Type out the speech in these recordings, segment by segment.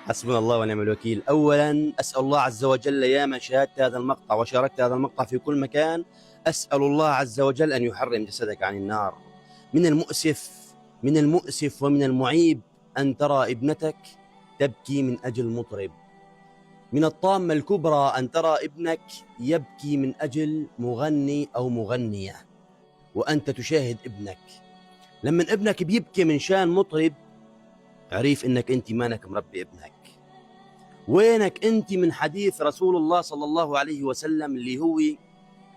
حسبنا الله ونعم الوكيل. أولا أسأل الله عز وجل يا من شاهدت هذا المقطع وشاركت هذا المقطع في كل مكان، أسأل الله عز وجل أن يحرم جسدك عن النار. من المؤسف ومن المعيب أن ترى ابنتك تبكي من أجل مطرب. من الطامة الكبرى أن ترى ابنك يبكي من أجل مغني أو مغنية وأنت تشاهد ابنك. لما ابنك بيبكي من شان مطرب، عريف إنك أنت مانك مربي ابنك. وينك أنت من حديث رسول الله صلى الله عليه وسلم اللي هو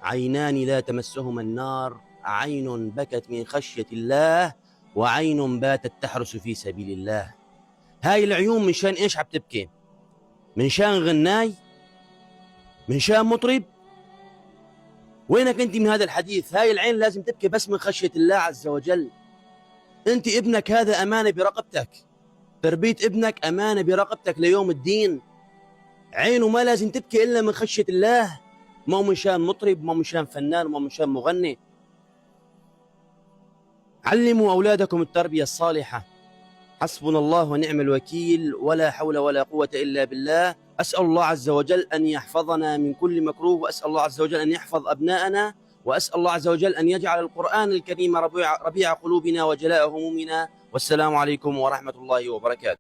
عينان لا تمسهما النار، عين بكت من خشية الله وعين باتت تحرس في سبيل الله. هاي العيون من شان إيش عم تبكي؟ من شان غناي؟ من شان مطرب؟ وينك أنت من هذا الحديث؟ هاي العين لازم تبكي بس من خشية الله عز وجل. أنت ابنك هذا أمانة برقبتك، تربية ابنك أمانة برقبتك ليوم الدين. عينه ما لازم تبكي إلا من خشية الله، ما هو من شان مطرب، ما هو من شان فنان، ما هو من شان مغني. علموا أولادكم التربية الصالحة. حسبنا الله ونعم الوكيل، ولا حول ولا قوة إلا بالله. أسأل الله عز وجل أن يحفظنا من كل مكروه، وأسأل الله عز وجل أن يحفظ أبناءنا، وأسأل الله عز وجل أن يجعل القرآن الكريم ربيع قلوبنا وجلاء همومنا. والسلام عليكم ورحمة الله وبركاته.